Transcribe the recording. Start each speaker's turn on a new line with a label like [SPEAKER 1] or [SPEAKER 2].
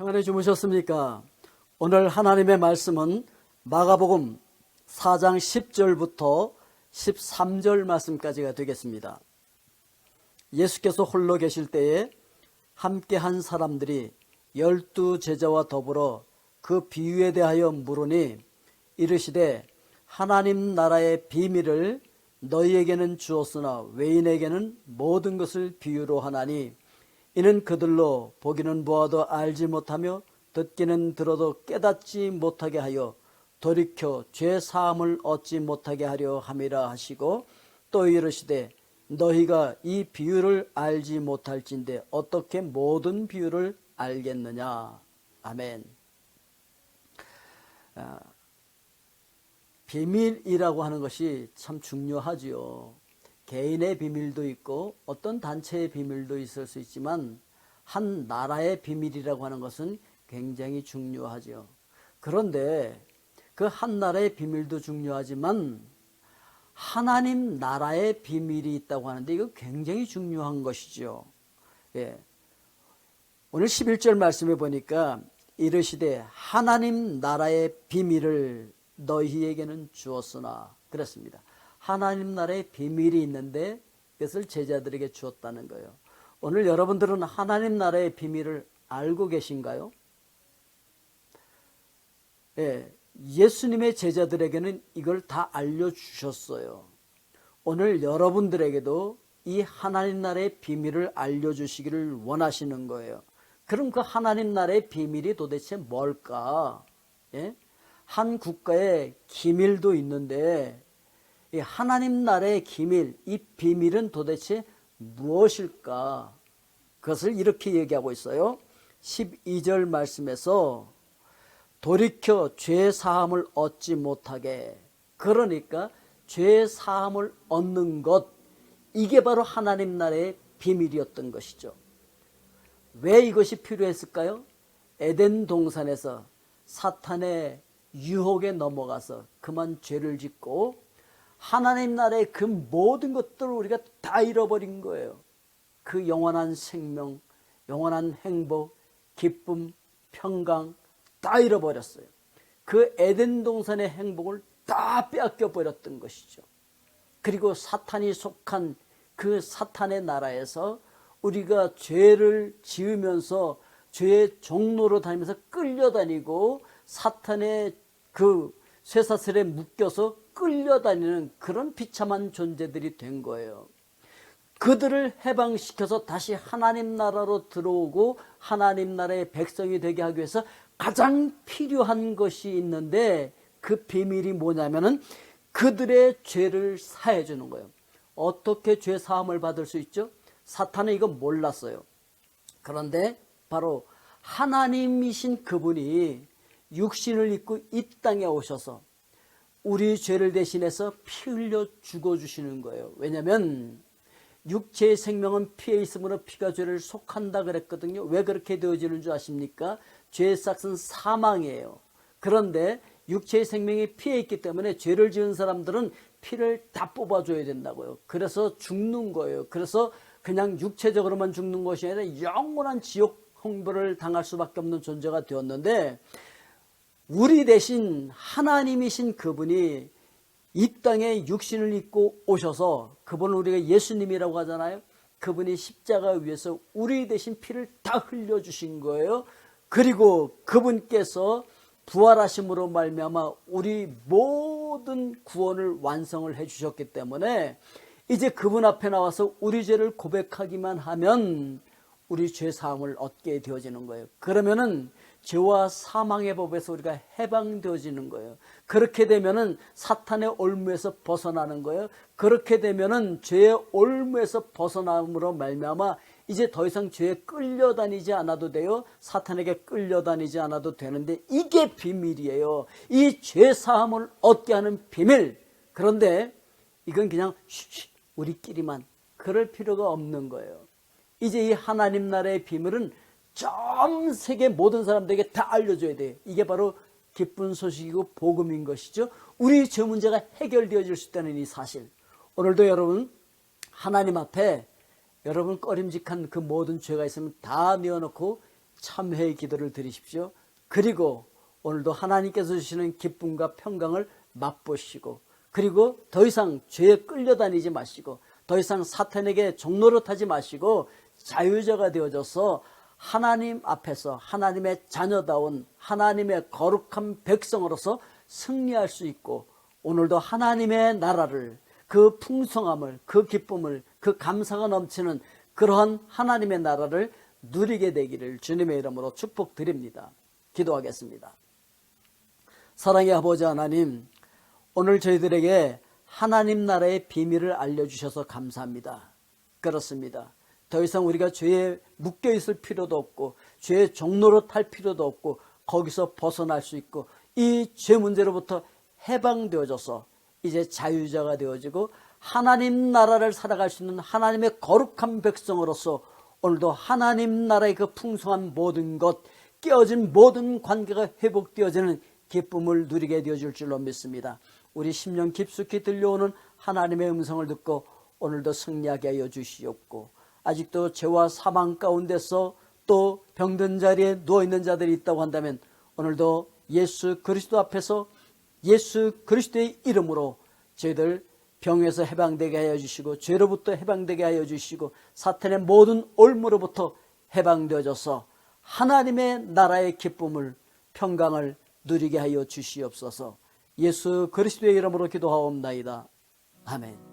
[SPEAKER 1] 평안히 주무셨습니까? 오늘 하나님의 말씀은 마가복음 4장 10절부터 13절 말씀까지가 되겠습니다. 예수께서 홀로 계실 때에 함께 한 사람들이 12 제자와 더불어 그 비유에 대하여 물으니 이르시되 하나님 나라의 비밀을 너희에게는 주었으나 외인에게는 모든 것을 비유로 하나니 이는 그들로 보기는 보아도 알지 못하며 듣기는 들어도 깨닫지 못하게 하여 돌이켜 죄 사함을 얻지 못하게 하려 함이라 하시고 또 이르시되 너희가 이 비유를 알지 못할진대 어떻게 모든 비유를 알겠느냐. 아멘. 비밀이라고 하는 것이 참 중요하지요. 개인의 비밀도 있고 어떤 단체의 비밀도 있을 수 있지만 한 나라의 비밀이라고 하는 것은 굉장히 중요하죠. 그런데 그 한 나라의 비밀도 중요하지만 하나님 나라의 비밀이 있다고 하는데 이거 굉장히 중요한 것이죠. 예. 오늘 11절 말씀에 보니까 이르시되 하나님 나라의 비밀을 너희에게는 주었으나 그랬습니다. 하나님 나라의 비밀이 있는데 그것을 제자들에게 주었다는 거예요. 오늘 여러분들은 하나님 나라의 비밀을 알고 계신가요? 예, 예수님의 제자들에게는 이걸 다 알려주셨어요. 오늘 여러분들에게도 이 하나님 나라의 비밀을 알려주시기를 원하시는 거예요. 그럼 그 하나님 나라의 비밀이 도대체 뭘까? 예? 한 국가의 기밀도 있는데 이 하나님 나라의 기밀, 이 비밀은 도대체 무엇일까? 그것을 이렇게 얘기하고 있어요. 12절 말씀에서 돌이켜 죄 사함을 얻지 못하게, 그러니까 죄 사함을 얻는 것, 이게 바로 하나님 나라의 비밀이었던 것이죠. 왜 이것이 필요했을까요? 에덴 동산에서 사탄의 유혹에 넘어가서 그만 죄를 짓고 하나님 나라의 그 모든 것들을 우리가 다 잃어버린 거예요. 그 영원한 생명, 영원한 행복, 기쁨, 평강 다 잃어버렸어요. 그 에덴 동산의 행복을 다 빼앗겨 버렸던 것이죠. 그리고 사탄이 속한 그 사탄의 나라에서 우리가 죄를 지으면서 죄의 종로로 다니면서 끌려다니고 사탄의 그 쇠사슬에 묶여서 끌려다니는 그런 비참한 존재들이 된 거예요. 그들을 해방시켜서 다시 하나님 나라로 들어오고 하나님 나라의 백성이 되게 하기 위해서 가장 필요한 것이 있는데 그 비밀이 뭐냐면은 그들의 죄를 사해 주는 거예요. 어떻게 죄 사함을 받을 수 있죠? 사탄은 이거 몰랐어요. 그런데 바로 하나님이신 그분이 육신을 입고 이 땅에 오셔서 우리 죄를 대신해서 피 흘려 죽어주시는 거예요. 왜냐하면 육체의 생명은 피에 있으므로 피가 죄를 속한다 그랬거든요. 왜 그렇게 되어지는 줄 아십니까? 죄의 싹은 사망이에요. 그런데 육체의 생명이 피에 있기 때문에 죄를 지은 사람들은 피를 다 뽑아줘야 된다고요. 그래서 죽는 거예요. 그래서 그냥 육체적으로만 죽는 것이 아니라 영원한 지옥 형벌을 당할 수밖에 없는 존재가 되었는데 우리 대신 하나님이신 그분이 이 땅에 육신을 입고 오셔서 그분을 우리가 예수님이라고 하잖아요. 그분이 십자가 위에서 우리 대신 피를 다 흘려주신 거예요. 그리고 그분께서 부활하심으로 말미암아 우리 모든 구원을 완성을 해주셨기 때문에 이제 그분 앞에 나와서 우리 죄를 고백하기만 하면 우리 죄 사함을 얻게 되어지는 거예요. 그러면은 죄와 사망의 법에서 우리가 해방되어지는 거예요. 그렇게 되면은 사탄의 올무에서 벗어나는 거예요. 그렇게 되면은 죄의 올무에서 벗어남으로 말미암아 이제 더 이상 죄에 끌려다니지 않아도 돼요. 사탄에게 끌려다니지 않아도 되는데 이게 비밀이에요. 이 죄 사함을 얻게 하는 비밀. 그런데 이건 그냥 우리끼리만 그럴 필요가 없는 거예요. 이제 이 하나님 나라의 비밀은 전 세계 모든 사람들에게 다 알려줘야 돼요. 이게 바로 기쁜 소식이고 복음인 것이죠. 우리 죄 문제가 해결되어질 수 있다는 이 사실. 오늘도 여러분 하나님 앞에 여러분 꺼림직한 그 모든 죄가 있으면 다 내어놓고 참회의 기도를 드리십시오. 그리고 오늘도 하나님께서 주시는 기쁨과 평강을 맛보시고, 그리고 더 이상 죄에 끌려다니지 마시고, 더 이상 사탄에게 종노릇하지 마시고 자유자가 되어져서 하나님 앞에서 하나님의 자녀다운 하나님의 거룩한 백성으로서 승리할 수 있고, 오늘도 하나님의 나라를, 그 풍성함을, 그 기쁨을, 그 감사가 넘치는 그러한 하나님의 나라를 누리게 되기를 주님의 이름으로 축복드립니다. 기도하겠습니다. 사랑의 아버지 하나님, 오늘 저희들에게 하나님 나라의 비밀을 알려주셔서 감사합니다. 그렇습니다. 더 이상 우리가 죄에 묶여 있을 필요도 없고, 죄의 종로로 탈 필요도 없고, 거기서 벗어날 수 있고, 이 죄 문제로부터 해방되어져서 이제 자유자가 되어지고 하나님 나라를 살아갈 수 있는 하나님의 거룩한 백성으로서 오늘도 하나님 나라의 그 풍성한 모든 것, 깨어진 모든 관계가 회복되어지는 기쁨을 누리게 되어질 줄로 믿습니다. 우리 심령 깊숙이 들려오는 하나님의 음성을 듣고 오늘도 승리하게 하여 주시옵고, 아직도 죄와 사망 가운데서 또 병든 자리에 누워있는 자들이 있다고 한다면 오늘도 예수 그리스도 앞에서 예수 그리스도의 이름으로 저희들 병에서 해방되게 하여 주시고, 죄로부터 해방되게 하여 주시고, 사탄의 모든 올무로부터 해방되어져서 하나님의 나라의 기쁨을, 평강을 누리게 하여 주시옵소서. 예수 그리스도의 이름으로 기도하옵나이다. 아멘.